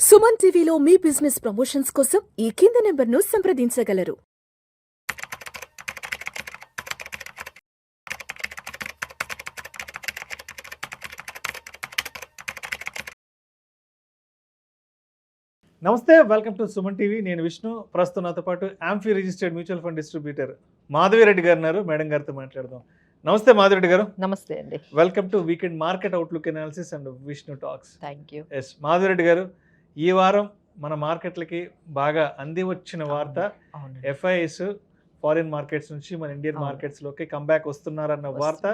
సుమన్ టీవీలో మీ business promotions కోసం ఈ కింది నెంబర్ను సంప్రదించగలరు. నమస్తే, వెల్కమ్ టు సుమన్ టీవీ. నేను విష్ణు. ప్రస్తుతం నాతో పాటు amphi registered mutual fund distributor Madhavi Reddy గారు ఉన్నారు. మేడం గారితో మాట్లాడదాం. నమస్తే మాధవిరెడ్డి గారు. నమస్తే అండి. Welcome to weekend market outlook analysis and Vishnu talks. Thank you. Yes Madhavi Reddy గారు, ఈ వారం మన మార్కెట్లకి బాగా అంది వచ్చిన వార్త ఎఫ్ఐఎస్ ఫారిన్ మార్కెట్స్ నుంచి మన ఇండియన్ మార్కెట్స్లోకి కంబ్యాక్ వస్తున్నారన్న వార్త.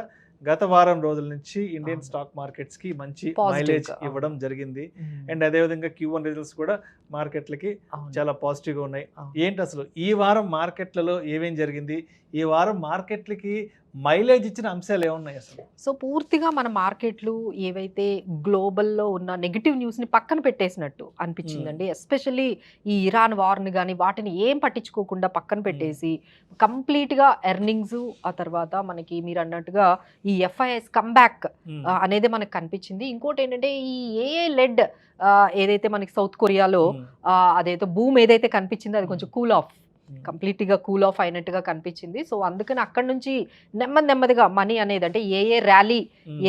గత వారం రోజుల నుంచి ఇండియన్ స్టాక్ మార్కెట్స్ కి మంచి మైలేజ్ ఇవ్వడం జరిగింది. అండ్ అదేవిధంగా Q1 రిజల్ట్స్ కూడా మార్కెట్లకి చాలా పాజిటివ్గా ఉన్నాయి. ఏంటి అసలు ఈ వారం మార్కెట్లలో ఏమేం జరిగింది, ఈ వారం మార్కెట్లకి మైలేజ్ ఇచ్చిన అంశాలు ఏమున్నాయి అసలు? సో పూర్తిగా మన మార్కెట్లు ఏవైతే గ్లోబల్లో ఉన్న నెగిటివ్ న్యూస్ని పక్కన పెట్టేసినట్టు అనిపించిందండి. ఎస్పెషల్లీ ఈ ఇరాన్ వార్ని కానీ వాటిని ఏం పట్టించుకోకుండా పక్కన పెట్టేసి కంప్లీట్గా ఎర్నింగ్స్, ఆ తర్వాత మనకి మీరు అన్నట్టుగా ఈ ఎఫ్ఐఎస్ కమ్బ్యాక్ అనేది మనకు కనిపించింది. ఇంకోటి ఏంటంటే ఈ ఏఏ లెడ్ ఏదైతే మనకి సౌత్ కొరియాలో అదైతే బూమ్ ఏదైతే కనిపించిందో అది కొంచెం కంప్లీట్గా కూల్ ఆఫ్ అయినట్టుగా కనిపించింది. సో అందుకని అక్కడ నుంచి నెమ్మదిగా మనీ అనేది అంటే ఏ ర్యాలీ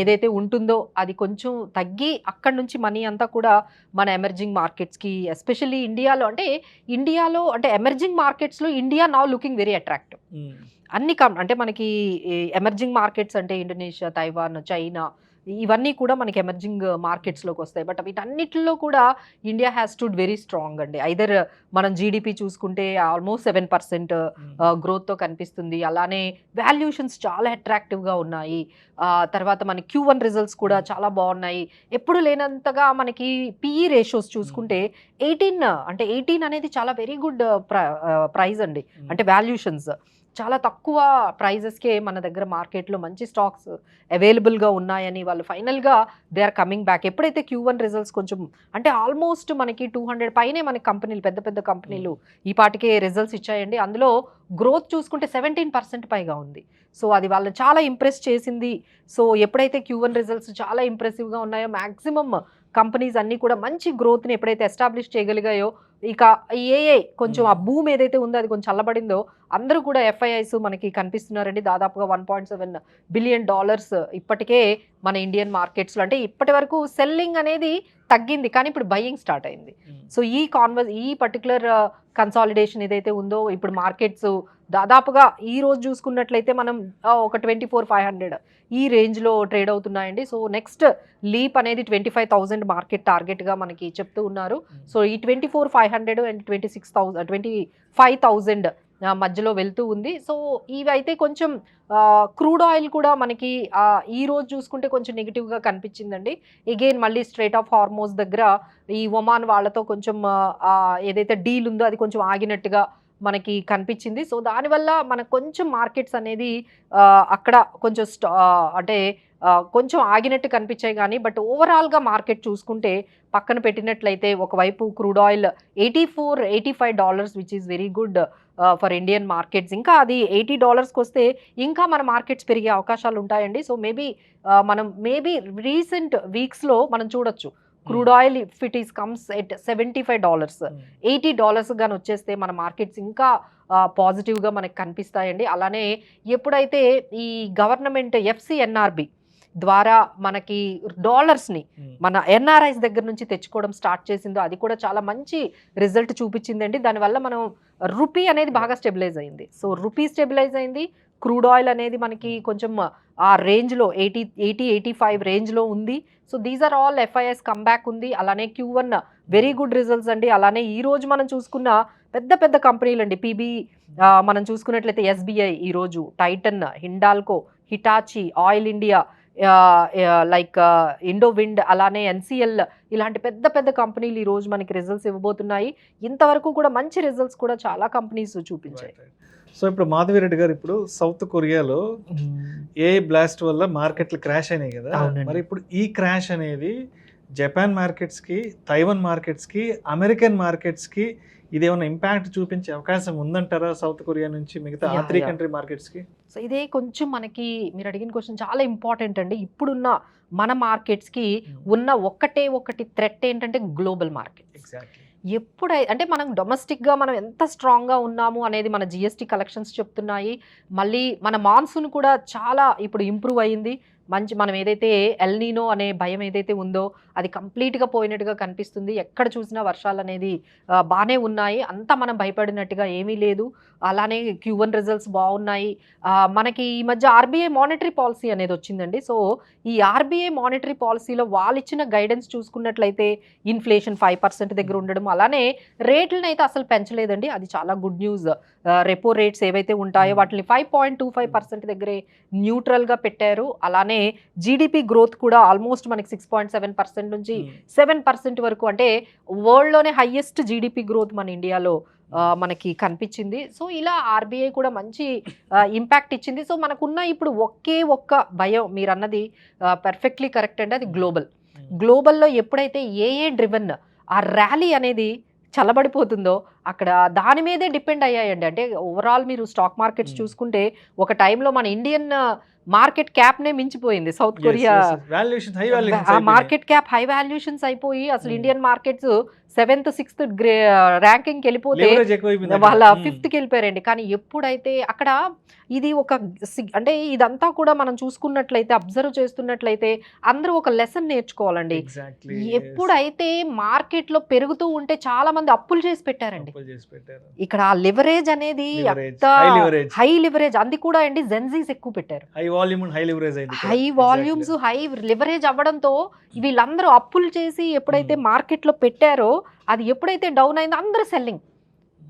ఏదైతే ఉంటుందో అది కొంచెం తగ్గి అక్కడ నుంచి మనీ అంతా కూడా మన ఎమర్జింగ్ మార్కెట్స్కి, ఎస్పెషల్లీ ఇండియాలో అంటే ఎమర్జింగ్ మార్కెట్స్లో India now looking very attractive. అన్ని అంటే మనకి ఎమర్జింగ్ మార్కెట్స్ అంటే ఇండోనేషియా, తైవాన్, చైనా ఇవన్నీ కూడా మనకి ఎమర్జింగ్ మార్కెట్స్లోకి వస్తాయి. బట్ వీటన్నిటిలో కూడా India has stood very strong అండి. ఐదర్ మనం జీడిపి చూసుకుంటే ఆల్మోస్ట్ 7% గ్రోత్తో కనిపిస్తుంది. అలానే వాల్యుయేషన్స్ చాలా అట్రాక్టివ్గా ఉన్నాయి. తర్వాత మన Q1 రిజల్ట్స్ కూడా చాలా బాగున్నాయి. ఎప్పుడు లేనంతగా మనకి PE రేషియోస్ చూసుకుంటే 18 అనేది చాలా వెరీ గుడ్ ప్రైస్ అండి. అంటే వాల్యుయేషన్స్ చాలా తక్కువ ప్రైజెస్కే మన దగ్గర మార్కెట్లో మంచి స్టాక్స్ అవైలబుల్గా ఉన్నాయని వాళ్ళు ఫైనల్గా దే ఆర్ కమింగ్ బ్యాక్. ఎప్పుడైతే Q1 రిజల్ట్స్ కొంచెం అంటే ఆల్మోస్ట్ మనకి 200 పైనే మనకి కంపెనీలు, పెద్ద కంపెనీలు ఈ పాటికే రిజల్ట్స్ ఇచ్చాయండి. అందులో గ్రోత్ చూసుకుంటే 17% పైగా ఉంది. సో అది వాళ్ళని చాలా ఇంప్రెస్ చేసింది. సో ఎప్పుడైతే Q1 రిజల్ట్స్ చాలా ఇంప్రెసివ్గా ఉన్నాయో మ్యాక్సిమం కంపెనీస్ అన్నీ కూడా మంచి గ్రోత్ని ఎప్పుడైతే ఎస్టాబ్లిష్ చేయగలిగాయో, ఇక కొంచెం ఆ భూమి ఏదైతే ఉందో అది కొంచెం చల్లబడిందో అందరూ కూడా ఎఫ్ఐఐస్ మనకి కనిపిస్తున్నారండి. దాదాపుగా $1.7 బిలియన్ ఇప్పటికే మన ఇండియన్ మార్కెట్స్లో. అంటే ఇప్పటి వరకు సెల్లింగ్ అనేది తగ్గింది కానీ ఇప్పుడు బయింగ్ స్టార్ట్ అయింది. సో ఈ పర్టికులర్ కన్సాలిడేషన్ ఏదైతే ఉందో ఇప్పుడు మార్కెట్స్ దాదాపుగా ఈ రోజు చూసుకున్నట్లయితే మనం ఒక 24,500 ఈ రేంజ్లో ట్రేడ్ అవుతున్నాయండి. సో నెక్స్ట్ లీప్ అనేది 25,000 మార్కెట్ టార్గెట్గా మనకి చెప్తూ ఉన్నారు. సో ఈ 24,500 అండ్ 25,000 మధ్యలో వెళ్తూ ఉంది. సో ఇవైతే కొంచెం క్రూడ్ ఆయిల్ కూడా మనకి ఈ రోజు చూసుకుంటే కొంచెం నెగిటివ్గా కనిపించిందండి. ఎగైన్ మళ్ళీ స్ట్రైట్ ఆఫ్ హార్మోస్ దగ్గర ఈ ఒమాన్ వాళ్ళతో కొంచెం ఏదైతే డీల్ ఉందో అది కొంచెం ఆగినట్టుగా మనకి కనిపించింది. సో దానివల్ల మనకు కొంచెం మార్కెట్స్ అనేది అక్కడ కొంచెం అంటే కొంచెం ఆగినట్టు కనిపించాయి కానీ బట్ ఓవరాల్గా మార్కెట్ చూసుకుంటే పక్కన పెట్టినట్లయితే ఒకవైపు crude oil $84-85 which is very good for Indian markets. ఇంకా అది $80కి వస్తే ఇంకా మన మార్కెట్స్ పెరిగే అవకాశాలు ఉంటాయండి. సో మేబీ రీసెంట్ వీక్స్లో మనం చూడొచ్చు crude oil if it is comes at $75, $80 కానీ వచ్చేస్తే మన మార్కెట్స్ ఇంకా పాజిటివ్గా మనకి కనిపిస్తాయండి. అలానే ఎప్పుడైతే ఈ గవర్నమెంట్ FCNRB ద్వారా మనకి డాలర్స్ని మన NRIs దగ్గర నుంచి తెచ్చుకోవడం స్టార్ట్ చేసిందో అది కూడా చాలా మంచి రిజల్ట్ చూపించిందండి. దానివల్ల మనం రూపీ అనేది బాగా స్టెబిలైజ్ అయింది. సో రూపీ స్టెబిలైజ్ అయింది, క్రూడ్ ఆయిల్ అనేది మనకి కొంచెం ఆ రేంజ్లో 80-85 రేంజ్లో ఉంది. So these are all FIs comeback ఉంది. అలానే Q1 వెరీ గుడ్ రిజల్ట్స్ అండి. అలానే ఈ రోజు మనం చూసుకున్న పెద్ద కంపెనీలు అండి, PB మనం చూసుకున్నట్లయితే SBI ఈరోజు, Titan, Hindalco, Hitachi, oil India, like Indowind, అలానే NCL ఇలాంటి పెద్ద కంపెనీలు ఈరోజు మనకి రిజల్ట్స్ ఇవ్వబోతున్నాయి. ఇంతవరకు కూడా మంచి రిజల్ట్స్ కూడా చాలా కంపెనీస్ చూపించాయి. సో ఇప్పుడు మాధవిరెడ్డి గారు, ఇప్పుడు సౌత్ కొరియాలో ఏ బ్లాస్ట్ వల్ల మార్కెట్లు క్రాష్ అయినాయి కదా, మరి ఇప్పుడు ఈ క్రాష్ అనేది జపాన్ మార్కెట్స్కి, తైవాన్ మార్కెట్స్కి, అమెరికన్ మార్కెట్స్కి ఇదేమన్నా ఇంపాక్ట్ చూపించే అవకాశం ఉందంటారా సౌత్ కొరియా నుంచి మిగతా ఆ Yeah, 3 yeah. కంట్రీ మార్కెట్స్ కి? సో ఇదే కొంచెం మనకి మీరు అడిగిన క్వశ్చన్ చాలా ఇంపార్టెంట్ అండి. ఇప్పుడున్న మన మార్కెట్స్కి ఉన్న ఒకటి థ్రెట్ ఏంటంటే గ్లోబల్ మార్కెట్. ఎగ్జాక్ట్లీ. అంటే మనం డొమెస్టిక్గా మనం ఎంత స్ట్రాంగ్గా ఉన్నాము అనేది మన జిఎస్టీ కలెక్షన్స్ చెప్తున్నాయి. మళ్ళీ మన మాన్సూన్ కూడా చాలా ఇప్పుడు ఇంప్రూవ్ అయ్యింది. మనం ఏదైతే ఎల్నీనో అనే భయం ఏదైతే ఉందో అది కంప్లీట్గా పోయినట్టుగా కనిపిస్తుంది. ఎక్కడ చూసినా వర్షాలు అనేది బాగానే ఉన్నాయి. అంతా మనం భయపడినట్టుగా ఏమీ లేదు. అలానే Q1 రిజల్ట్స్ బాగున్నాయి. మనకి ఈ మధ్య ఆర్బీఐ మానిటరీ పాలసీ అనేది వచ్చిందండి. సో ఈ ఆర్బీఐ మానిటరీ పాలసీలో వాళ్ళు ఇచ్చిన గైడెన్స్ చూసుకున్నట్లయితే ఇన్ఫ్లేషన్ 5% దగ్గర ఉండడం, అలానే రేట్లను అయితే అసలు పెంచలేదండి. అది చాలా గుడ్ న్యూస్. రెపో రేట్స్ ఏవైతే ఉంటాయో వాటిని 5.25% దగ్గరే న్యూట్రల్గా పెట్టారు. అలానే జీడిపి గ్రోత్ కూడా ఆల్మోస్ట్ మనకి 6.7% నుంచి 7% వరకు, అంటే వరల్డ్లోనే హైయెస్ట్ జీడిపి గ్రోత్ మన ఇండియాలో మనకి కనిపించింది. సో ఇలా ఆర్బీఐ కూడా మంచి ఇంపాక్ట్ ఇచ్చింది. సో మనకున్న ఇప్పుడు ఒక్క భయం మీరు అన్నది పర్ఫెక్ట్లీ కరెక్ట్ అండి, అది గ్లోబల్లో ఎప్పుడైతే డ్రివెన్ ఆ ర్యాలీ అనేది చల్లబడిపోతుందో అక్కడ దాని మీదే డిపెండ్ అయ్యాయండి. అంటే ఓవరాల్ మీరు స్టాక్ మార్కెట్స్ చూసుకుంటే ఒక టైంలో మన ఇండియన్ మార్కెట్ క్యాప్నే మించిపోయింది south Korea. Market cap high valuations అయిపోయి అసలు ఇండియన్ మార్కెట్స్ 7th 6th ర్యాంకింగ్కి వెళ్ళిపోతే వాళ్ళ 5th వెళ్ళిపోయారండి. కానీ ఎప్పుడైతే అక్కడ ఇది అంటే ఇదంతా కూడా మనం చూసుకున్నట్లయితే అబ్జర్వ్ చేస్తున్నట్లయితే అందరూ ఒక లెసన్ నేర్చుకోవాలండి. ఎప్పుడైతే మార్కెట్లో పెరుగుతూ ఉంటే చాలా మంది అప్పులు చేసి పెట్టారండి. ఇక్కడ లీవరేజ్ అనేది హై లివరేజ్, అది కూడా అండి జెన్జీస్ ఎక్కువ పెట్టారు. హై వాల్యూమ్స్ హై లివరేజ్ అవ్వడంతో వీళ్ళందరూ అప్పులు చేసి ఎప్పుడైతే మార్కెట్లో పెట్టారో అది ఎప్పుడైతే డౌన్ అయిందో అందరూ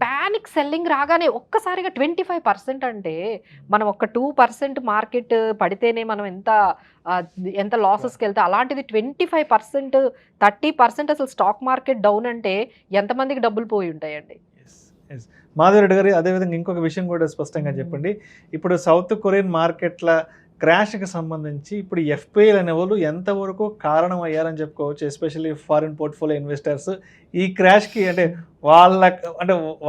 ప్యానిక్ సెల్లింగ్ రాగానే ఒక్కసారిగా 25%. అంటే మనం 2% మార్కెట్ పడితేనే మనం ఎంత లాసెస్కి వెళ్తే, అలాంటిది 25% 30% అసలు స్టాక్ మార్కెట్ డౌన్ అంటే ఎంతమందికి డబ్బులు పోయి ఉంటాయండి. మాధవరెడ్డి గారు, అదేవిధంగా ఇంకొక విషయం కూడా స్పష్టంగా చెప్పండి. ఇప్పుడు సౌత్ కొరియన్ మార్కెట్ల క్రాష్కి సంబంధించి ఇప్పుడు ఎఫ్పిఐలు అనేవాళ్ళు ఎంతవరకు కారణం అయ్యారని చెప్పుకోవచ్చు? ఎస్పెషల్లీ ఫారిన్ పోర్ట్ఫోలియో ఇన్వెస్టర్స్ ఈ క్రాష్కి అంటే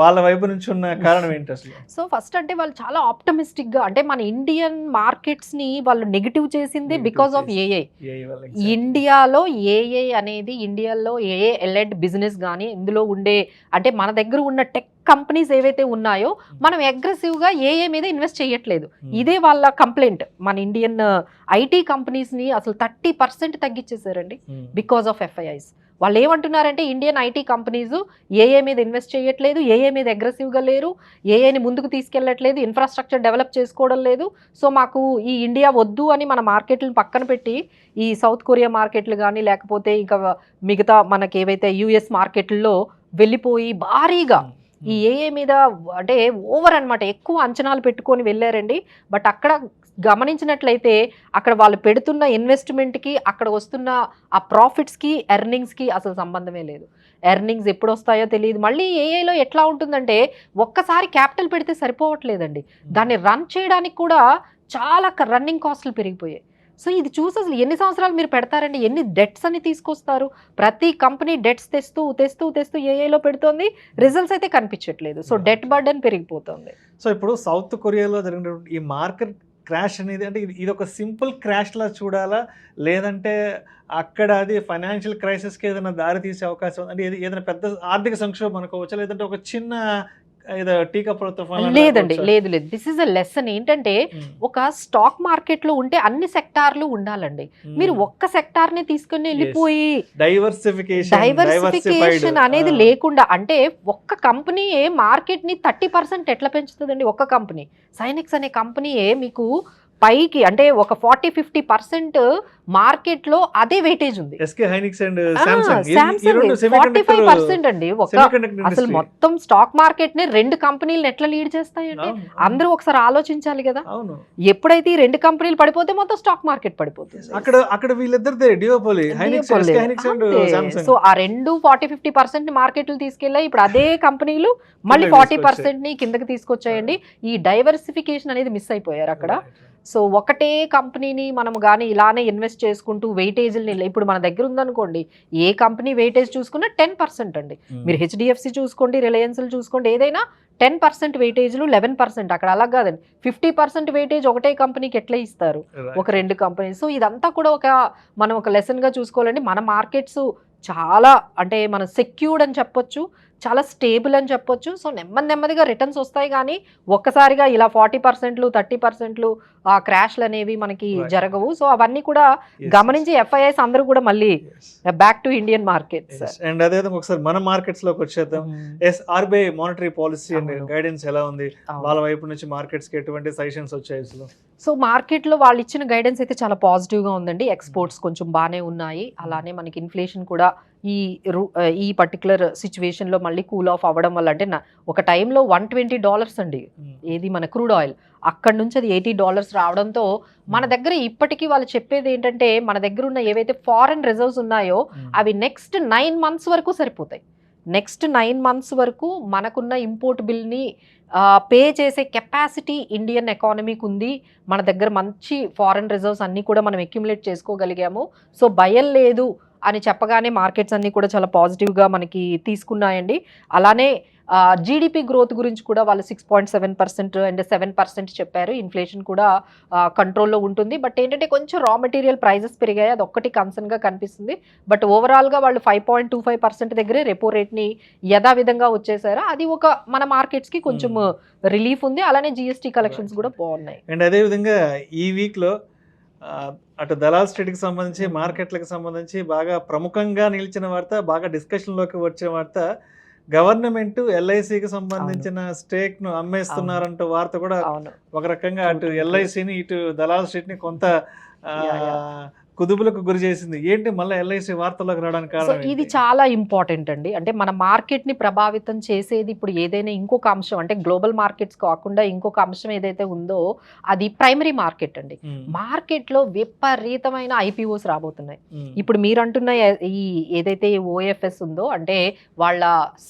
వాళ్ళ వైపు నుంచి ఉన్న కారణం ఏంటి అసలు? సో ఫస్ట్ అంటే వాళ్ళు చాలా ఆప్టమిస్టిక్గా, అంటే మన ఇండియన్ మార్కెట్స్ని వాళ్ళు నెగిటివ్ చేసింది బికాస్ ఆఫ్ ఏఐ. ఇండియాలో ఏఐ అనేది ఇండియాలో ఏఐ ఎలెడ్ బిజినెస్ కానీ ఇందులో ఉండే అంటే మన దగ్గర ఉన్న టెక్ కంపెనీస్ ఏవైతే ఉన్నాయో మనం అగ్రెసివ్గా ఏఐ మీద ఇన్వెస్ట్ చేయట్లేదు. ఇదే వాళ్ళ కంప్లైంట్. మన ఇండియన్ ఐటీ కంపెనీస్ని అసలు 30% తగ్గించేశారండి బికాస్ ఆఫ్ ఎఫ్ఐఐస్. వాళ్ళు ఏమంటున్నారంటే ఇండియన్ ఐటీ కంపెనీస్ ఏఐ మీద ఇన్వెస్ట్ చేయట్లేదు, ఏఐ మీద అగ్రెసివ్గా లేరు, ఏఐని ముందుకు తీసుకెళ్ళట్లేదు, ఇన్ఫ్రాస్ట్రక్చర్ డెవలప్ చేసుకోవడం లేదు. సో మాకు ఈ ఇండియా వద్దు అని మన మార్కెట్లను పక్కన పెట్టి ఈ సౌత్ కొరియా మార్కెట్లు కానీ లేకపోతే ఇంకా మిగతా మనకి ఏవైతే యుఎస్ మార్కెట్లలో వెళ్ళిపోయి భారీగా ఈ ఏఐ మీద అంటే ఓవర్ అనమాట ఎక్కువ అంచనాలు పెట్టుకొని వెళ్ళారండి. బట్ అక్కడ గమనించినట్లయితే అక్కడ వాళ్ళు పెడుతున్న ఇన్వెస్ట్మెంట్కి అక్కడ వస్తున్న ఆ ప్రాఫిట్స్కి ఎర్నింగ్స్కి అసలు సంబంధమే లేదు. ఎర్నింగ్స్ ఎప్పుడు వస్తాయో తెలియదు. మళ్ళీ ఏఐలో ఎట్లా ఉంటుందంటే ఒక్కసారి క్యాపిటల్ పెడితే సరిపోవట్లేదండి, దాన్ని రన్ చేయడానికి కూడా చాలా రన్నింగ్ కాస్ట్లు పెరిగిపోయాయి. సో ఇది చూసి అసలు ఎన్ని సంవత్సరాలు మీరు పెడతారండి, ఎన్ని డెట్స్ అని తీసుకొస్తారు? ప్రతి కంపెనీ డెట్స్ తెస్తూ ఏఐలో పెడుతోంది, రిజల్ట్స్ అయితే కనిపించట్లేదు. సో డెట్ బర్డెన్ పెరిగిపోతుంది. సో ఇప్పుడు సౌత్ కొరియాలో జరిగినటువంటి ఈ మార్కెట్ క్రాష్ అనేది అంటే ఇది ఒక సింపుల్ క్రాష్లా చూడాలా, లేదంటే అక్కడ అది ఫైనాన్షియల్ క్రైసిస్కి ఏదైనా దారి తీసే అవకాశం, అంటే ఏదైనా పెద్ద ఆర్థిక సంక్షోభం అనుకోవచ్చా, లేదంటే ఒక చిన్న లేదండి? లేదు. This is a lesson. ఏంటంటే ఒక స్టాక్ మార్కెట్ లో ఉంటే అన్ని సెక్టార్లు ఉండాలండి. మీరు ఒక్క సెక్టార్ ని తీసుకుని వెళ్ళిపోయి డైవర్సిఫికేషన్ అనేది లేకుండా, అంటే ఒక్క కంపెనీ మార్కెట్ ని 30% ఎట్లా పెంచుతుందండి? ఒక్క కంపెనీ సైనిక్స్ అనే కంపెనీయే మీకు పైకి అంటే ఒక 40-50% మార్కెట్ లో అదే వెయిటేజ్ ఉంది. సామ్సంగ్ 45% అండి. అసలు మొత్తం స్టాక్ మార్కెట్ ని 2 కంపెనీలు ఎట్లా లీడ్ చేస్తాయంటే అందరూ ఒకసారి ఆలోచించాలి కదా. ఎప్పుడైతే ఈ 2 కంపెనీలు పడిపోతే మొత్తం స్టాక్ మార్కెట్ పడిపోతుంది. సో ఆ 40-50% మార్కెట్లు తీసుకెళ్ళాయి. ఇప్పుడు అదే కంపెనీలు మళ్ళీ 40% ని కిందకి తీసుకొచ్చాయండి. ఈ డైవర్సిఫికేషన్ అనేది మిస్ అయిపోయారు అక్కడ. సో ఒకటే కంపెనీని మనం కానీ ఇలానే ఇన్వెస్ట్ చేసుకుంటూ వెయిటేజ్ని ఇప్పుడు మన దగ్గర ఉందనుకోండి, ఏ కంపెనీ వెయిటేజ్ చూసుకున్నా 10% అండి. మీరు హెచ్డిఎఫ్సి చూసుకోండి, రిలయన్స్లు చూసుకోండి, ఏదైనా 10% వెయిటేజ్లు 11%. అక్కడ అలా కాదండి, 50% వెయిటేజ్ ఒకటే కంపెనీకి ఎట్లా ఇస్తారు, ఒక 2 కంపెనీ. సో ఇదంతా కూడా మనం ఒక లెసన్గా చూసుకోవాలండి. మన మార్కెట్స్ చాలా అంటే మనం సెక్యూర్డ్ అని చెప్పొచ్చు, చాలా స్టేబుల్ అని చెప్పొచ్చు. సో నెమ్మదిగా రిటర్న్స్ వస్తాయి, కానీ ఒక్కసారిగా ఇలా 40%, 30% ఆ క్రాష్లు అనేవి మనకి జరగవు. సో అవన్నీ కూడా గమనించి ఎఫ్ఐఐస్ అందరూ కూడా మళ్ళీ back to Indian markets. And అదే ఒకసారి మన మార్కెట్స్ లోకి వచ్చేద్దాం. RBI monetary policy and guidance ఎలా ఉంది, వాళ్ళ వైపు నుంచి మార్కెట్స్ కి ఎటువంటి సజెషన్స్ వచ్చాయి అసలు? సో మార్కెట్లో వాళ్ళు ఇచ్చిన గైడెన్స్ అయితే చాలా పాజిటివ్గా ఉందండి. ఎక్స్పోర్ట్స్ కొంచెం బాగానే ఉన్నాయి, అలానే మనకి ఇన్ఫ్లేషన్ కూడా ఈ పర్టికులర్ సిచ్యువేషన్లో మళ్ళీ కూల్ ఆఫ్ అవ్వడం వల్ల, అంటే ఒక టైంలో $120 అండి ఏది మన క్రూడ్ ఆయిల్, అక్కడ నుంచి అది $80 రావడంతో మన దగ్గర ఇప్పటికీ వాళ్ళు చెప్పేది ఏంటంటే, మన దగ్గర ఉన్న ఏవైతే ఫారెన్ రిజర్వ్స్ ఉన్నాయో అవి నెక్స్ట్ 9 months వరకు సరిపోతాయి. నెక్స్ట్ 9 months వరకు మనకున్న ఇంపోర్ట్ బిల్ని పే చేసే కెపాసిటీ ఇండియన్ ఎకానమీకి ఉంది. మన దగ్గర మంచి ఫారెన్ రిజర్వ్స్ అన్నీ కూడా మనం అక్యుములేట్ చేసుకోగలిగాము. సో భయం లేదు అని చెప్పగానే మార్కెట్స్ అన్నీ కూడా చాలా పాజిటివ్గా మనకి తీసుకున్నాయండి. అలానే జీడిపి గ్రోత్ గురించి కూడా వాళ్ళు 6.7% అండ్ 7% చెప్పారు. ఇన్ఫ్లేషన్ కూడా కంట్రోల్లో ఉంటుంది. బట్ ఏంటంటే కొంచెం రా మెటీరియల్ ప్రైజెస్ పెరిగాయి, అది ఒక్కటి కన్సర్న్గా కనిపిస్తుంది. బట్ ఓవరాల్గా వాళ్ళు 5.25% దగ్గరే రెపో రేట్ని యథావిధంగా వచ్చేసారు. అది మన మార్కెట్స్కి కొంచెం రిలీఫ్ ఉంది. అలానే జిఎస్టీ కలెక్షన్స్ కూడా బాగున్నాయి. అండ్ అదేవిధంగా ఈ వీక్లో అటు దలాల్ స్ట్రీట్కి సంబంధించి మార్కెట్లకు సంబంధించి బాగా ప్రముఖంగా నిలిచిన వార్త, బాగా డిస్కషన్లోకి వచ్చిన వార్త, గవర్నమెంట్ ఎల్ఐసికి సంబంధించిన స్టేక్ ను అమ్మేస్తున్నారంటూ వార్త కూడా ఒక రకంగా అటు ఎల్ఐసిని ఇటు దలాల్ స్ట్రీట్ ని కొంత కుదుపులకు గురి చేసింది. ఏంటి మళ్ళీ ఎల్ఐసి వార్తల్లోకి రావడానికి కారణం? ఇది చాలా ఇంపార్టెంట్ అండి. అంటే మన మార్కెట్ ని ప్రభావితం చేసేది ఇప్పుడు ఏదైనా ఇంకొక అంశం, అంటే గ్లోబల్ మార్కెట్స్ కాకుండా ఇంకొక అంశం ఏదైతే ఉందో అది ప్రైమరీ మార్కెట్ అండి. మార్కెట్ లో విపరీతమైన ఐపీఓస్ రాబోతున్నాయి. ఇప్పుడు మీరు అంటున్న ఈ ఏదైతే ఓఎఫ్ఎస్ ఉందో, అంటే వాళ్ళ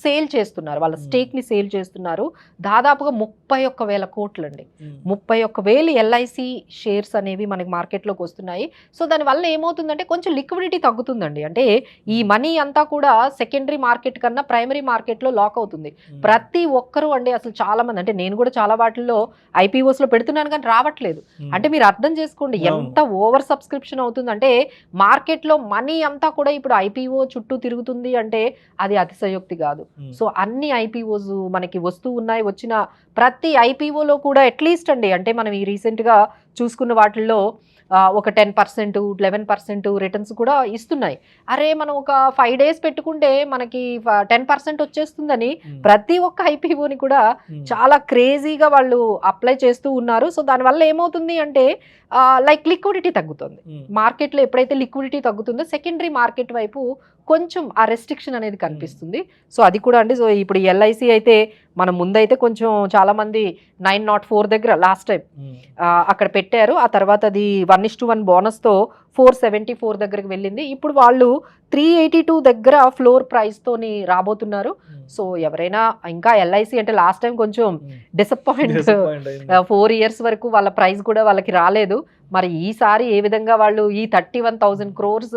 సేల్ చేస్తున్నారు, వాళ్ళ స్టేక్ ని సేల్ చేస్తున్నారు. దాదాపుగా 31,000 కోట్లు అండి. 31,000 ఎల్ఐసి షేర్స్ అనేవి మనకి మార్కెట్లోకి వస్తున్నాయి. సో దానివల్ల ఏమవుతుందంటే కొంచెం లిక్విడిటీ తగ్గుతుందండి. అంటే ఈ మనీ అంతా కూడా సెకండరీ మార్కెట్ కన్నా ప్రైమరీ మార్కెట్లో లాక్ అవుతుంది. ప్రతి ఒక్కరూ అండి, అసలు చాలా మంది, అంటే నేను కూడా చాలా వాటిల్లో ఐపీఓస్ లో పెడుతున్నాను కానీ రావట్లేదు. అంటే మీరు అర్థం చేసుకోండి ఎంత ఓవర్ సబ్స్క్రిప్షన్ అవుతుందంటే మార్కెట్లో మనీ అంతా కూడా ఇప్పుడు ఐపీఓ చుట్టూ తిరుగుతుంది అంటే అది అతిశయోక్తి కాదు. సో అన్ని ఐపీఓస్ మనకి వస్తూ ఉన్నాయి. వచ్చిన ప్రతి ఐపీఓలో కూడా అట్లీస్ట్ అండి, అంటే మనం ఈ రీసెంట్గా చూసుకున్న వాటిల్లో ఒక 10%, 11% రిటర్న్స్ కూడా ఇస్తున్నాయి. అరే మనం ఒక 5 days పెట్టుకుంటే మనకి 10% వచ్చేస్తుందని ప్రతి ఒక్క ఐపీఓని కూడా చాలా క్రేజీగా వాళ్ళు అప్లై చేస్తూ ఉన్నారు. సో దానివల్ల ఏమవుతుంది అంటే లైక్ లిక్విడిటీ తగ్గుతుంది మార్కెట్లో. ఎప్పుడైతే లిక్విడిటీ తగ్గుతుందో సెకండరీ మార్కెట్ వైపు కొంచెం ఆ రెస్ట్రిక్షన్ అనేది కనిపిస్తుంది. సో అది కూడా అండి. సో ఇప్పుడు ఎల్ఐసి అయితే మన ముందైతే కొంచెం చాలా మంది 904 దగ్గర లాస్ట్ టైం అక్కడ పెట్టారు. ఆ తర్వాత అది 1:1 బోనస్తో 474 దగ్గరకు వెళ్ళింది. ఇప్పుడు వాళ్ళు 382 దగ్గర ఫ్లోర్ ప్రైస్ తోని రాబోతున్నారు. సో ఎవరైనా ఇంకా ఎల్ఐసి అంటే లాస్ట్ టైం కొంచెం డిసప్పాయింట్, 4 years వరకు వాళ్ళ ప్రైస్ కూడా వాళ్ళకి రాలేదు. మరి ఈసారి ఏ విధంగా వాళ్ళు ఈ 31,000 crores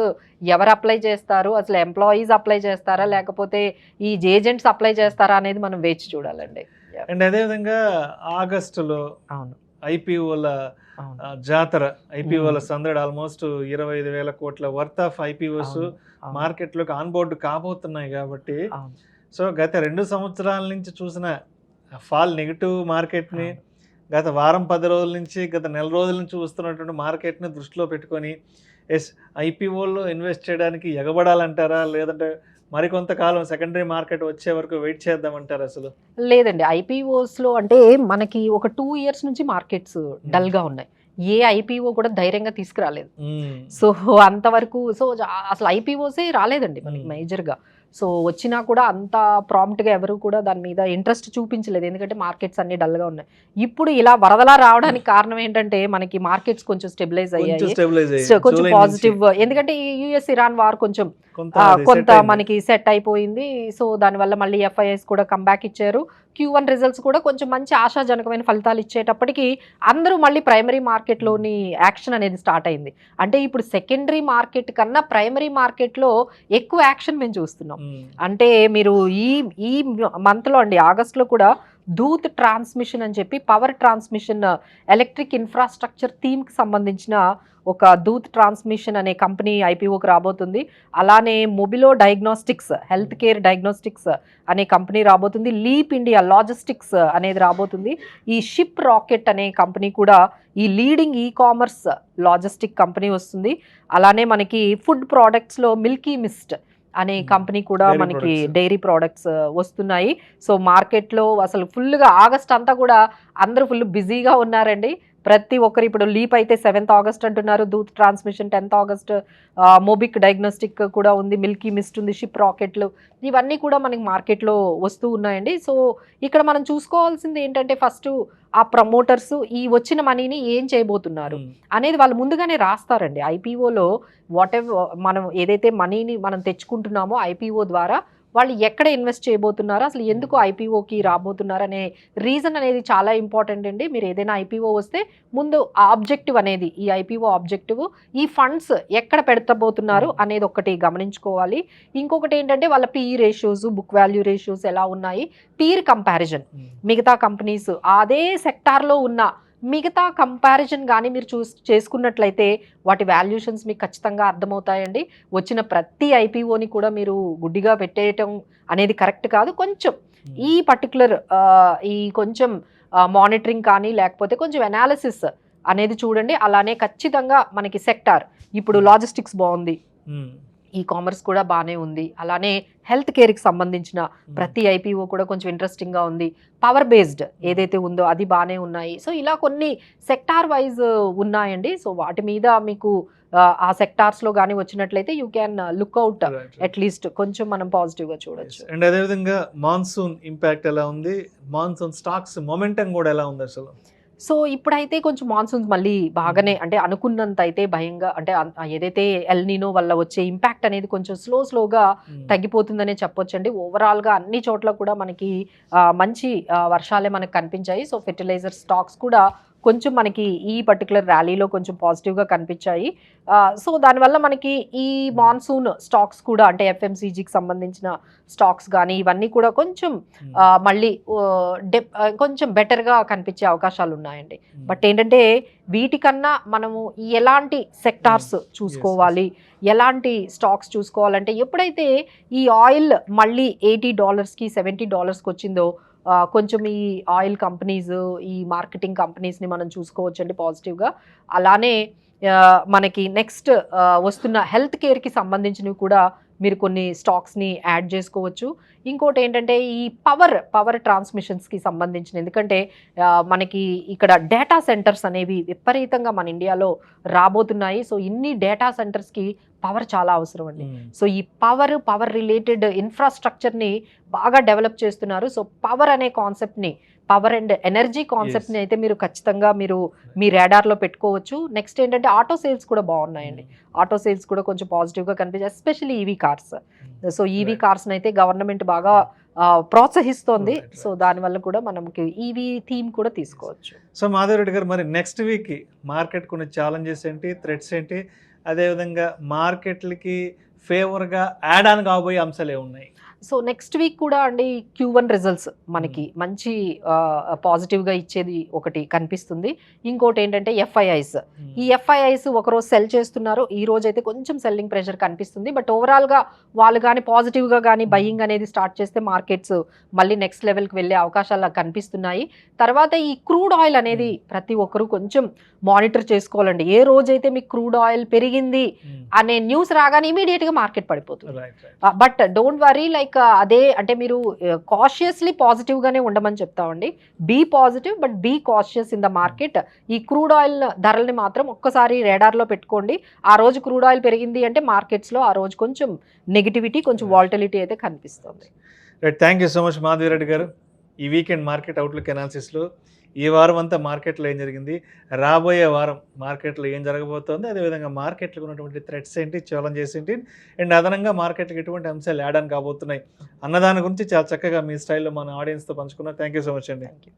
ఎవరు అప్లై చేస్తారు, అసలు ఎంప్లాయీస్ అప్లై చేస్తారా లేకపోతే ఈ ఏజెంట్స్ అప్లై చేస్తారా అనేది మనం వేచి చూడాలండి. అండ్ అదేవిధంగా ఆగస్టులో ఐపీఓల జాతర, ఐపీఓల సందడి, ఆల్మోస్ట్ 25,000 కోట్ల వర్త్ ఆఫ్ ఐపీఓస్ మార్కెట్లోకి ఆన్ బోర్డు కాబోతున్నాయి. కాబట్టి సో గత 2 సంవత్సరాల నుంచి చూసిన ఫాల్ నెగిటివ్ మార్కెట్ని, గత వారం 10 రోజుల నుంచి, గత నెల రోజుల నుంచి వస్తున్నటువంటి మార్కెట్ని దృష్టిలో పెట్టుకొని ఐపీఓలో ఇన్వెస్ట్ చేయడానికి ఎగబడాలంటారా, లేదంటే మరికొంతకాలం సెకండరీ మార్కెట్ వచ్చే వరకు వెయిట్ చేద్దామంటారు? అసలు లేదండి, ఐపీఓస్లో అంటే మనకి ఒక 2 years నుంచి మార్కెట్స్ డల్గా ఉన్నాయి. ఏ ఐపీఓ కూడా ధైర్యంగా తీసుకురాలేదు. సో అంతవరకు సో అసలు ఐపీఓసే రాలేదండి మనకి మేజర్గా. సో వచ్చినా కూడా అంత ప్రాంప్ట్గా ఎవరు కూడా దాని మీద ఇంట్రెస్ట్ చూపించలేదు, ఎందుకంటే మార్కెట్స్ అన్ని డల్గా ఉన్నాయి. ఇప్పుడు ఇలా వరదలా రావడానికి కారణం ఏంటంటే మనకి మార్కెట్స్ కొంచెం స్టెబిలైజ్ అయ్యాయి, కొంచెం పాజిటివ్, ఎందుకంటే ఈ యుఎస్ ఇరాన్ వార్ కొంచెం కొంత మనకి సెట్ అయిపోయింది. సో దానివల్ల మళ్ళీ ఎఫ్ఐఎస్ కూడా కంబ్యాక్ ఇచ్చారు. Q1 రిజల్ట్స్ కూడా కొంచెం మంచి ఆశాజనకమైన ఫలితాలు ఇచ్చేటప్పటికి అందరూ మళ్ళీ ప్రైమరీ మార్కెట్లోని యాక్షన్ అనేది స్టార్ట్ అయింది. అంటే ఇప్పుడు సెకండరీ మార్కెట్ కన్నా ప్రైమరీ మార్కెట్లో ఎక్కువ యాక్షన్ మేము చూస్తున్నాం. అంటే మీరు ఈ మంత్లో అండి, ఆగస్ట్లో కూడా దూత్ ట్రాన్స్మిషన్ అని చెప్పి పవర్ ట్రాన్స్మిషన్ ఎలక్ట్రిక్ ఇన్ఫ్రాస్ట్రక్చర్ థీమ్కి సంబంధించిన ఒక దూత్ ట్రాన్స్మిషన్ అనే కంపెనీ ఐపీఓకి రాబోతుంది. అలానే మొబిలో డయాగ్నోస్టిక్స్, హెల్త్ కేర్ డయాగ్నోస్టిక్స్ అనే కంపెనీ రాబోతుంది. లీప్ ఇండియా లాజిస్టిక్స్ అనేది రాబోతుంది. ఈ షిప్ రాకెట్ అనే కంపెనీ కూడా ఈ leading e commerce logistic company వస్తుంది. అలానే మనకి ఫుడ్ ప్రోడక్ట్స్లో మిల్కీ మిస్ట్ అనే కంపెనీ కూడా మనకి డైరీ ప్రోడక్ట్స్ వస్తున్నాయి. సో మార్కెట్లో అసలు ఫుల్గా ఆగస్ట్ అంతా కూడా అందరూ ఫుల్ బిజీగా ఉన్నారండి. ప్రతి ఒక్కరు ఇప్పుడు లీప్ అయితే 7th ఆగస్ట్ అంటున్నారు, దూత్ ట్రాన్స్మిషన్ 10th ఆగస్ట్, మోబిక్ డయాగ్నోస్టిక్ కూడా ఉంది, మిల్కీ మిస్ట్ ఉంది, షిప్ రాకెట్లు, ఇవన్నీ కూడా మనకి మార్కెట్లో వస్తూ ఉన్నాయండి. సో ఇక్కడ మనం చూసుకోవాల్సింది ఏంటంటే ఫస్ట్ ఆ ప్రమోటర్స్ ఈ వచ్చిన మనీని ఏం చేయబోతున్నారు అనేది వాళ్ళు ముందుగానే రాస్తారండి. ఐపీఓలో మనం ఏదైతే మనీని మనం తెచ్చుకుంటున్నామో ఐపీఓ ద్వారా వాళ్ళు ఎక్కడ ఇన్వెస్ట్ చేయబోతున్నారు, అసలు ఎందుకు ఐపీఓకి రాబోతున్నారు అనే రీజన్ అనేది చాలా ఇంపార్టెంట్ అండి. మీరు ఏదైనా ఐపీఓ వస్తే ముందు ఆ ఆబ్జెక్టివ్ అనేది, ఈ ఐపీఓ ఆబ్జెక్టివ్, ఈ ఫండ్స్ ఎక్కడ పెడతబోతున్నారు అనేది ఒకటి గమనించుకోవాలి. ఇంకొకటి ఏంటంటే వాళ్ళ PE ratios, book value ratios ఎలా ఉన్నాయి, పీర్ కంపారిజన్ మిగతా కంపెనీస్ అదే సెక్టార్లో ఉన్న మిగతా కంపారిజన్ కానీ మీరు చేసుకున్నట్లయితే వాటి వాల్యుయేషన్స్ మీకు ఖచ్చితంగా అర్థమవుతాయండి. వచ్చిన ప్రతి ఐపీఓని కూడా మీరు గుడ్డిగా పెట్టేయటం అనేది కరెక్ట్ కాదు. కొంచెం ఈ పర్టికులర్ ఈ కొంచెం మానిటరింగ్ కానీ లేకపోతే కొంచెం అనాలిసిస్ అనేది చూడండి. అలానే ఖచ్చితంగా మనకి సెక్టార్ ఇప్పుడు లాజిస్టిక్స్ బాగుంది, ఈ కామర్స్ కూడా బాగానే ఉంది, అలానే హెల్త్ కేర్కి సంబంధించిన ప్రతి ఐపీఓ కూడా కొంచెం ఇంట్రెస్టింగ్గా ఉంది, పవర్ బేస్డ్ ఏదైతే ఉందో అది బాగానే ఉన్నాయి. సో ఇలా కొన్ని సెక్టార్ వైజ్ ఉన్నాయండి. సో వాటి మీద మీకు ఆ సెక్టార్స్లో కానీ వచ్చినట్లయితే you can look out, at least కొంచెం మనం పాజిటివ్గా చూడొచ్చు. అండ్ అదేవిధంగా మాన్సూన్ ఇంపాక్ట్ ఎలా ఉంది, మాన్సూన్ స్టాక్స్ మొమెంటం కూడా ఎలా ఉంది అసలు? సో ఇప్పుడైతే కొంచెం మాన్సూన్స్ మళ్ళీ బాగానే, అంటే అనుకున్నంత అయితే భయంగా, అంటే ఏదైతే ఎల్ నీనో వల్ల వచ్చే ఇంపాక్ట్ అనేది కొంచెం స్లోగా తగ్గిపోతుందనే చెప్పొచ్చండి. ఓవరాల్గా అన్ని చోట్ల కూడా మనకి మంచి వర్షాలే మనకు కనిపించాయి. సో ఫెర్టిలైజర్ స్టాక్స్ కూడా కొంచెం మనకి ఈ పర్టికులర్ ర్యాలీలో కొంచెం పాజిటివ్గా కనిపించాయి. సో దానివల్ల మనకి ఈ మాన్సూన్ స్టాక్స్ కూడా, అంటే ఎఫ్ఎంసీజీకి సంబంధించిన స్టాక్స్ కానీ ఇవన్నీ కూడా కొంచెం మళ్ళీ కొంచెం బెటర్గా కనిపించే అవకాశాలు ఉన్నాయండి. బట్ ఏంటంటే వీటికన్నా మనము ఎలాంటి సెక్టార్స్ చూసుకోవాలి, ఎలాంటి స్టాక్స్ చూసుకోవాలంటే ఎప్పుడైతే ఈ ఆయిల్ మళ్ళీ $80కి $70కి వచ్చిందో కొంచెం ఈ ఆయిల్ కంపెనీస్, ఈ మార్కెటింగ్ కంపెనీస్ని మనం చూసుకోవచ్చండి పాజిటివ్గా. అలానే మనకి నెక్స్ట్ వస్తున్న హెల్త్ కేర్కి సంబంధించినవి కూడా మీరు కొన్ని స్టాక్స్ని యాడ్ చేసుకోవచ్చు. ఇంకోటి ఏంటంటే ఈ పవర్ ట్రాన్స్మిషన్స్కి సంబంధించిన, ఎందుకంటే మనకి ఇక్కడ డేటా సెంటర్స్ అనేవి విపరీతంగా మన ఇండియాలో రాబోతున్నాయి. సో ఇన్ని డేటా సెంటర్స్కి పవర్ చాలా అవసరం అండి. సో ఈ పవర్ రిలేటెడ్ ఇన్ఫ్రాస్ట్రక్చర్ని బాగా డెవలప్ చేస్తున్నారు. సో పవర్ అనే కాన్సెప్ట్ని, పవర్ అండ్ ఎనర్జీ కాన్సెప్ట్ని అయితే మీరు ఖచ్చితంగా మీ రాడార్లో పెట్టుకోవచ్చు. నెక్స్ట్ ఏంటంటే ఆటో సేల్స్ కూడా బాగున్నాయండి. ఆటో సేల్స్ కూడా కొంచెం పాజిటివ్గా కనిపించాయి, especially EV cars. So EV కార్స్ని అయితే గవర్నమెంట్ బాగా ప్రోత్సహిస్తోంది. సో దానివల్ల కూడా మనకి ఈవీ థీమ్ కూడా తీసుకోవచ్చు. సో మాధవ్ రెడ్డి గారు, మరి నెక్స్ట్ వీక్కి మార్కెట్ కొన్ని ఛాలెంజెస్ ఏంటి, థ్రెట్స్ ఏంటి, అదేవిధంగా మార్కెట్లకి ఫేవర్గా యాడ్ ఆన్ కాబోయే అంశాలు ఏమున్నాయి? సో నెక్స్ట్ వీక్ కూడా అండి Q1 రిజల్ట్స్ మనకి మంచి పాజిటివ్గా ఇచ్చేది ఒకటి కనిపిస్తుంది. ఇంకోటి ఏంటంటే ఎఫ్ఐఐస్, ఈ ఎఫ్ఐఐస్ ఒకరోజు సెల్ చేస్తున్నారు, ఈ రోజు అయితే కొంచెం సెల్లింగ్ ప్రెషర్ కనిపిస్తుంది. బట్ ఓవరాల్గా వాళ్ళు కానీ పాజిటివ్గా కానీ బయింగ్ అనేది స్టార్ట్ చేస్తే మార్కెట్స్ మళ్ళీ నెక్స్ట్ లెవెల్కి వెళ్ళే అవకాశాలు కనిపిస్తున్నాయి. తర్వాత ఈ క్రూడ్ ఆయిల్ అనేది ప్రతి ఒక్కరు కొంచెం మానిటర్ చేసుకోవాలండి. ఏ రోజైతే మీకు క్రూడ్ ఆయిల్ పెరిగింది అనే న్యూస్ రాగానే ఇమీడియట్గా మార్కెట్ పడిపోతుంది. But don't worry, like like అదే అంటే మీరు కాషియస్లీ పాజిటివ్ గానే ఉండమని చెప్తామండి. Be positive but be cautious in the market. ఈ క్రూడ్ ఆయిల్ ధరల్ని మాత్రం ఒక్కసారి రాడార్లో పెట్టుకోండి. ఆ రోజు క్రూడ్ ఆయిల్ పెరిగింది అంటే మార్కెట్స్లో ఆ రోజు కొంచెం నెగిటివిటీ, కొంచెం వాలటిలిటీ అయితే కనిపిస్తుంది. Right, thank you so much Madhavi Reddy గారు. ఈ వీకెండ్ మార్కెట్ అవుట్లుక్ అనాలిసిస్లో ఈ వారం అంతా మార్కెట్లో ఏం జరిగింది, రాబోయే వారం మార్కెట్లో ఏం జరగబోతోంది, అదేవిధంగా మార్కెట్లకు ఉన్నటువంటి థ్రెట్స్ ఏంటి, ఛాలెంజెస్ ఏంటి, అండ్ అదనంగా మార్కెట్కి ఎటువంటి అంశాలు యాడ్ ఆన్ కాబోతున్నాయి అన్నదాని గురించి చాలా చక్కగా మీ స్టైల్లో మన ఆడియన్స్తో పంచుకున్నారు. థ్యాంక్ యూ సో మచ్ అండి. Thank you.